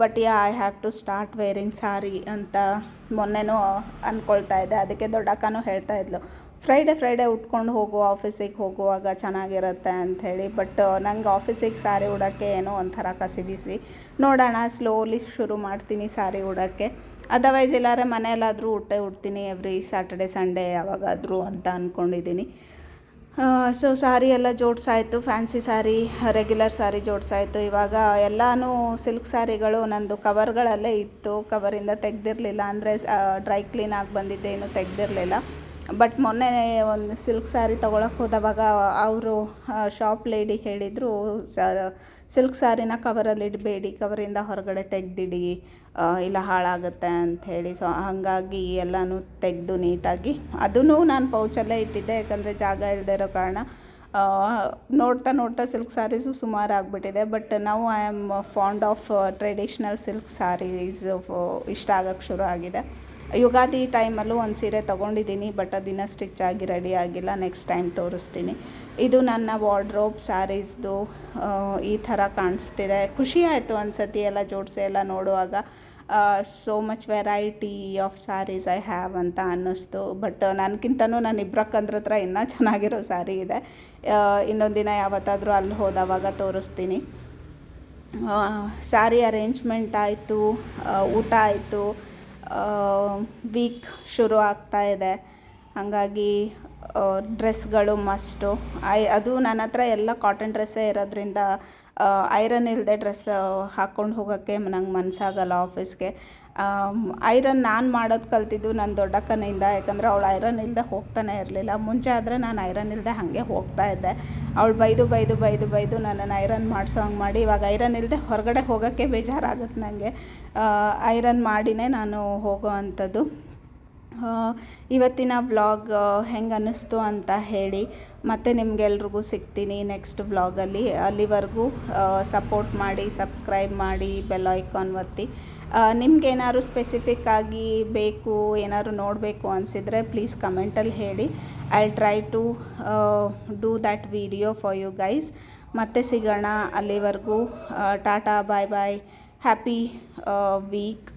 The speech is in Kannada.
But I have to start wearing sari ಅಂತ ಮೊನ್ನೆನೂ ಅಂದ್ಕೊಳ್ತಾ ಇದ್ದೆ. ಅದಕ್ಕೆ ದೊಡ್ಡಕ್ಕನೂ ಹೇಳ್ತಾ ಇದ್ಲು, ಫ್ರೈಡೆ ಉಟ್ಕೊಂಡು ಹೋಗು, ಆಫೀಸಿಗೆ ಹೋಗುವಾಗ ಚೆನ್ನಾಗಿರುತ್ತೆ ಅಂಥೇಳಿ. ಬಟ್ ನಂಗೆ ಆಫೀಸಿಗೆ ಸಾರಿ ಉಡೋಕ್ಕೆ ಏನೋ ಒಂಥರ ಕಸಿಬಿಸಿ. ನೋಡೋಣ, ಸ್ಲೋಲಿ ಶುರು ಮಾಡ್ತೀನಿ ಸಾರಿ ಉಡೋಕ್ಕೆ. ಅದರ್ವೈಸ್ ಇಲ್ಲಾರೆ ಮನೆಯಲ್ಲಾದರೂ ಉಡ್ತೀನಿ ಎವ್ರಿ ಸ್ಯಾಟರ್ಡೆ ಸಂಡೇ ಯಾವಾಗಾದರೂ ಅಂತ ಅಂದ್ಕೊಂಡಿದ್ದೀನಿ. ಸೊ ಸಾರಿ ಎಲ್ಲ ಜೋಡಿಸಾಯಿತು, ಫ್ಯಾನ್ಸಿ ಸಾರಿ, ರೆಗ್ಯುಲರ್ ಸಾರಿ ಜೋಡಿಸಾಯಿತು. ಇವಾಗ ಎಲ್ಲನೂ ಸಿಲ್ಕ್ ಸಾರಿಗಳು ನಂದು ಕವರ್ಗಳಲ್ಲೇ ಇತ್ತು, ಕವರಿಂದ ತೆಗೆದಿರಲಿಲ್ಲ. ಅಂದರೆ ಡ್ರೈ ಕ್ಲೀನಾಗಿ ಬಂದಿದ್ದೆ, ಇನ್ನೂ ತೆಗೆದಿರಲಿಲ್ಲ. ಬಟ್ ಮೊನ್ನೆ ಒಂದು ಸಿಲ್ಕ್ ಸ್ಯಾರಿ ತೊಗೊಳಕ್ಕೆ ಹೋದವಾಗ ಅವರು ಶಾಪ್ ಲೇಡಿ ಹೇಳಿದರು, ಸಿಲ್ಕ್ ಸ್ಯಾರಿನ ಕವರಲ್ಲಿ ಇಡಬೇಡಿ, ಕವರಿಂದ ಹೊರಗಡೆ ತೆಗೆದಿಡಿ, ಇಲ್ಲ ಹಾಳಾಗುತ್ತೆ ಅಂಥೇಳಿ. ಸೊ ಹಾಗಾಗಿ ಎಲ್ಲನೂ ತೆಗೆದು ನೀಟಾಗಿ ಅದೂ ನಾನು ಪೌಚಲ್ಲೇ ಇಟ್ಟಿದ್ದೆ, ಯಾಕಂದರೆ ಜಾಗ ಇಲ್ಲದೆ ಇರೋ ಕಾರಣ. ನೋಡ್ತಾ ಸಿಲ್ಕ್ ಸ್ಯಾರೀಸು ಸುಮಾರು ಆಗಿಬಿಟ್ಟಿದೆ. ಬಟ್ ನಾವು I am fond of traditional silk sarees ಇಷ್ಟ ಆಗೋಕ್ಕೆ ಶುರು ಆಗಿದೆ. ಯುಗಾದಿ ಟೈಮಲ್ಲೂ ಒಂದು ಸೀರೆ ತೊಗೊಂಡಿದ್ದೀನಿ, ಬಟ್ ಅದನ್ನು ಸ್ಟಿಚ್ ಆಗಿ ರೆಡಿ ಆಗಿಲ್ಲ. ನೆಕ್ಸ್ಟ್ ಟೈಮ್ ತೋರಿಸ್ತೀನಿ. ಇದು ನನ್ನ ವಾರ್ಡ್ರೋಬ್ ಸ್ಯಾರೀಸ್ದು ಈ ಥರ ಕಾಣಿಸ್ತಿದೆ. ಖುಷಿ ಆಯಿತು ಒಂದು ಸತಿ ಎಲ್ಲ ಜೋಡಿಸಿ ಎಲ್ಲ ನೋಡುವಾಗ. So much variety of sarees I have ಅಂತ ಅನ್ನಿಸ್ತು. ಬಟ್ ನನಗಿಂತನೂ ನನ್ನ ಇಬ್ಬರಕ್ಕಂದ್ರ ಹತ್ರ ಇನ್ನೂ ಚೆನ್ನಾಗಿರೋ ಸ್ಯಾರಿ ಇದೆ. ಇನ್ನೊಂದು ದಿನ ಯಾವತ್ತಾದರೂ ಅಲ್ಲಿ ಹೋದವಾಗ ತೋರಿಸ್ತೀನಿ. ಸ್ಯಾರಿ ಅರೇಂಜ್ಮೆಂಟ್ ಆಯಿತು, ಊಟ ಆಯಿತು, ವೀಕ್ ಶುರು ಆಗ್ತಾ ಇದೆ. ಹಾಗಾಗಿ ಡ್ರೆಸ್ಗಳು ಮಸ್ಟು. ಅದು ನನ್ನ ಹತ್ರ ಎಲ್ಲ ಕಾಟನ್ ಡ್ರೆಸ್ಸೇ ಇರೋದ್ರಿಂದ ಐರನ್ ಇಲ್ಲದೆ ಡ್ರೆಸ್ ಹಾಕ್ಕೊಂಡು ಹೋಗೋಕ್ಕೆ ನಂಗೆ ಮನಸ್ಸಾಗಲ್ಲ ಆಫೀಸ್ಗೆ. ಐರನ್ ನಾನು ಮಾಡೋದು ಕಲ್ತಿದ್ದು ನನ್ನ ದೊಡ್ಡಕ್ಕನಿಂದ, ಯಾಕಂದರೆ ಅವಳು ಐರನ್ ಇಲ್ಲದೆ ಹೋಗ್ತಾನೆ ಇರಲಿಲ್ಲ. ಮುಂಚೆ ಆದರೆ ನಾನು ಐರನ್ ಇಲ್ಲದೆ ಹಾಗೆ ಹೋಗ್ತಾ ಇದ್ದೆ. ಅವಳು ಬೈದು ನನ್ನನ್ನು ಐರನ್ ಮಾಡಿಸೋ ಹಂಗೆ ಮಾಡಿ, ಇವಾಗ ಐರನ್ ಇಲ್ಲದೆ ಹೊರಗಡೆ ಹೋಗೋಕ್ಕೆ ಬೇಜಾರಾಗುತ್ತೆ ನನಗೆ. ಐರನ್ ಮಾಡಿನೇ ನಾನು ಹೋಗೋ ಅಂಥದ್ದು. ಇವತ್ತಿನ ವ್ಲಾಗ್ ಹೆಂಗೆ ಅನ್ನಿಸ್ತು ಅಂತ ಹೇಳಿ. ಮತ್ತು ನಿಮಗೆಲ್ರಿಗೂ ಸಿಗ್ತೀನಿ ನೆಕ್ಸ್ಟ್ ವ್ಲಾಗಲ್ಲಿ. ಅಲ್ಲಿವರೆಗೂ ಸಪೋರ್ಟ್ ಮಾಡಿ, ಸಬ್ಸ್ಕ್ರೈಬ್ ಮಾಡಿ, ಬೆಲ್ ಐಕಾನ್ ಒತ್ತಿ. ನಿಮ್ಗೇನಾದ್ರು ಸ್ಪೆಸಿಫಿಕ್ಕಾಗಿ ಬೇಕು, ಏನಾದ್ರು ನೋಡಬೇಕು ಅನಿಸಿದರೆ ಪ್ಲೀಸ್ ಕಮೆಂಟಲ್ಲಿ ಹೇಳಿ. I will try to do that video for you guys. ಮತ್ತೆ ಸಿಗೋಣ. ಅಲ್ಲಿವರೆಗೂ tata, bye bye, happy weak.